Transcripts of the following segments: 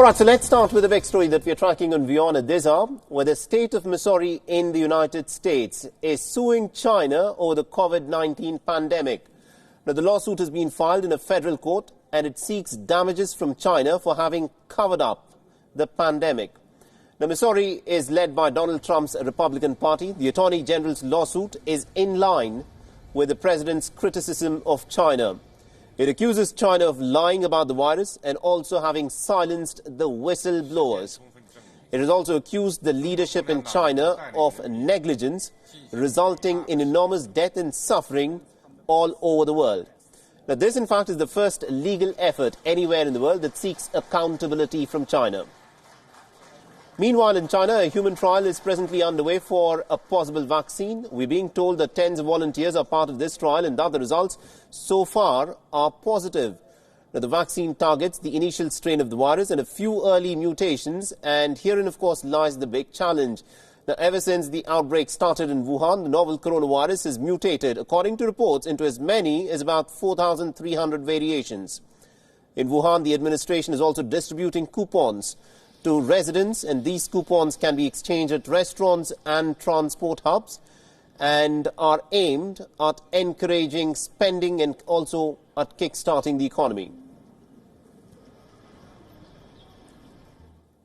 All right, so let's start with the big story that we're tracking on WION at this hour, where the state of Missouri in the United States is suing China over the COVID-19 pandemic. Now, the lawsuit has been filed in a federal court, and it seeks damages from China for having covered up the pandemic. Now, Missouri is led by Donald Trump's Republican Party. The Attorney General's lawsuit is in line with the president's criticism of China. It accuses China of lying about the virus and also having silenced the whistleblowers. It has also accused the leadership in China of negligence, resulting in enormous death and suffering all over the world. Now, this, in fact, is the first legal effort anywhere in the world that seeks accountability from China. Meanwhile, in China, a human trial is presently underway for a possible vaccine. We're being told that tens of volunteers are part of this trial and that the results so far are positive. Now, the vaccine targets the initial strain of the virus and a few early mutations, and herein, of course, lies the big challenge. Now, ever since the outbreak started in Wuhan, the novel coronavirus has mutated, according to reports, into as many as about 4,300 variations. In Wuhan, the administration is also distributing coupons to residents, and these coupons can be exchanged at restaurants and transport hubs and are aimed at encouraging spending and also at kick-starting the economy.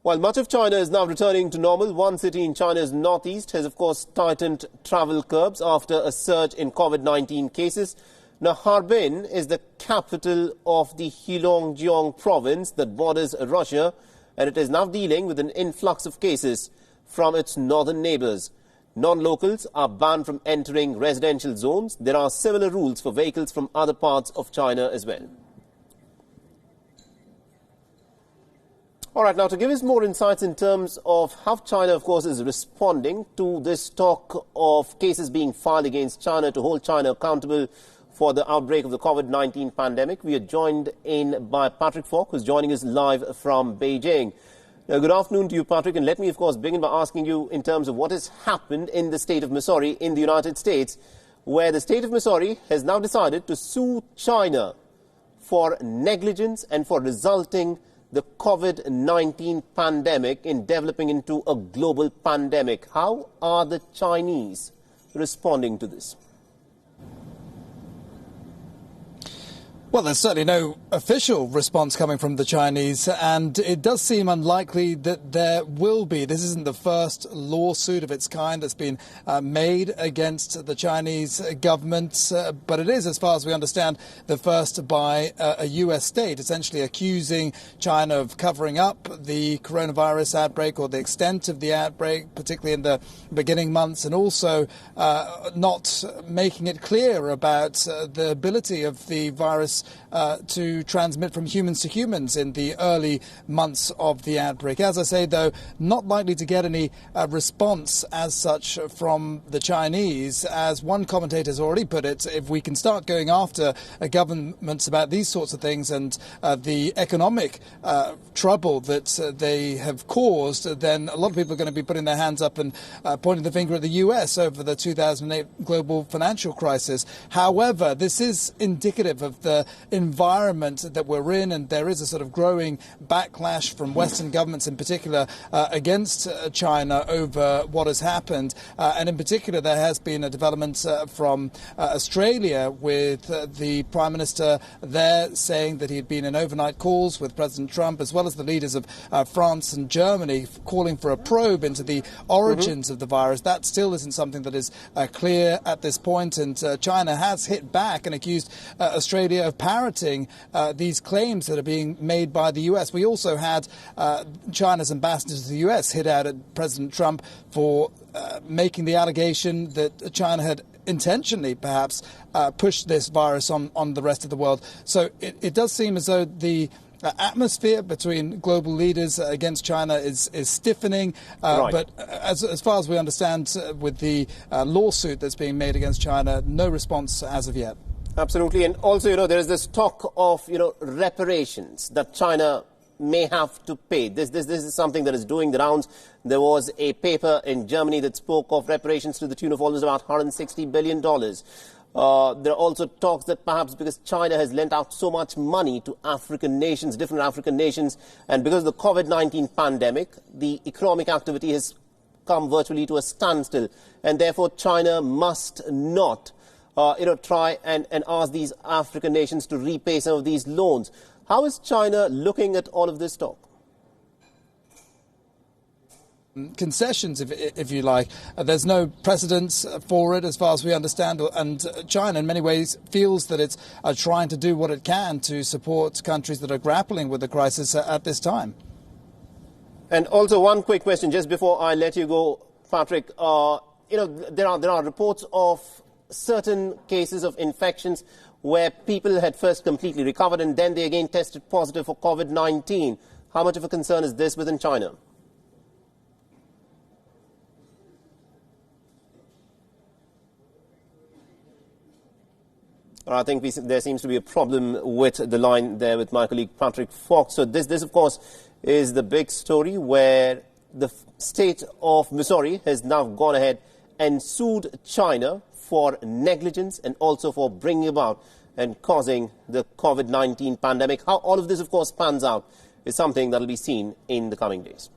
While much of China is now returning to normal, one city in China's northeast has, of course, tightened travel curbs after a surge in COVID-19 cases. Now, Harbin is the capital of the Heilongjiang province that borders Russia, and it is now dealing with an influx of cases from its northern neighbors. Non-locals are banned from entering residential zones. There are similar rules for vehicles from other parts of China as well. All right, now to give us more insights in terms of how China, of course, is responding to this talk of cases being filed against China to hold China accountable for the outbreak of the COVID-19 pandemic, we are joined in by Patrick Falk, who's joining us live from Beijing. Now, good afternoon to you, Patrick, and let me, of course, begin by asking you in terms of what has happened in the state of Missouri in the United States, where the state of Missouri has now decided to sue China for negligence and for resulting the COVID-19 pandemic in developing into a global pandemic. How are the Chinese responding to this? Well, there's certainly no official response coming from the Chinese, and it does seem unlikely that there will be. This isn't the first lawsuit of its kind that's been made against the Chinese government, but it is, as far as we understand, the first by a U.S. state, essentially accusing China of covering up the coronavirus outbreak or the extent of the outbreak, particularly in the beginning months, and also not making it clear about the ability of the virus to transmit from humans to humans in the early months of the outbreak. As I say, though, not likely to get any response as such from the Chinese. As one commentator has already put it, if we can start going after governments about these sorts of things and the economic trouble that they have caused, then a lot of people are going to be putting their hands up and pointing the finger at the US over the 2008 global financial crisis. However, this is indicative of the environment that we're in, and there is a sort of growing backlash from Western governments in particular against China over what has happened. And in particular, there has been a development from Australia with the Prime Minister there saying that he had been in overnight calls with President Trump, as well as the leaders of France and Germany, calling for a probe into the origins of the virus. That still isn't something that is clear at this point, and China has hit back and accused Australia of parroting these claims that are being made by the US. We also had China's ambassador to the US hit out at President Trump for making the allegation that China had intentionally perhaps pushed this virus on the rest of the world. So it does seem as though the atmosphere between global leaders against China is stiffening. Right. But as far as we understand, with the lawsuit that's being made against China, no response as of yet. Absolutely. And also, there is this talk of, reparations that China may have to pay. This is something that is doing the rounds. There was a paper in Germany that spoke of reparations to the tune of almost about $160 billion. There are also talks that perhaps because China has lent out so much money to African nations, different African nations, and because of the COVID-19 pandemic, the economic activity has come virtually to a standstill, and therefore China must not try and ask these African nations to repay some of these loans. How is China looking at all of this talk? Concessions, if you like. There's no precedence for it as far as we understand, and China in many ways feels that it's trying to do what it can to support countries that are grappling with the crisis at this time. And also one quick question just before I let you go, Patrick. There are reports of certain cases of infections where people had first completely recovered and then they again tested positive for COVID-19. How much of a concern is this within China? I think there seems to be a problem with the line there with my colleague Patrick Fox. So this of course, is the big story where the state of Missouri has now gone ahead and sued China for negligence and also for bringing about and causing the COVID-19 pandemic. How all of this, of course, pans out is something that will be seen in the coming days.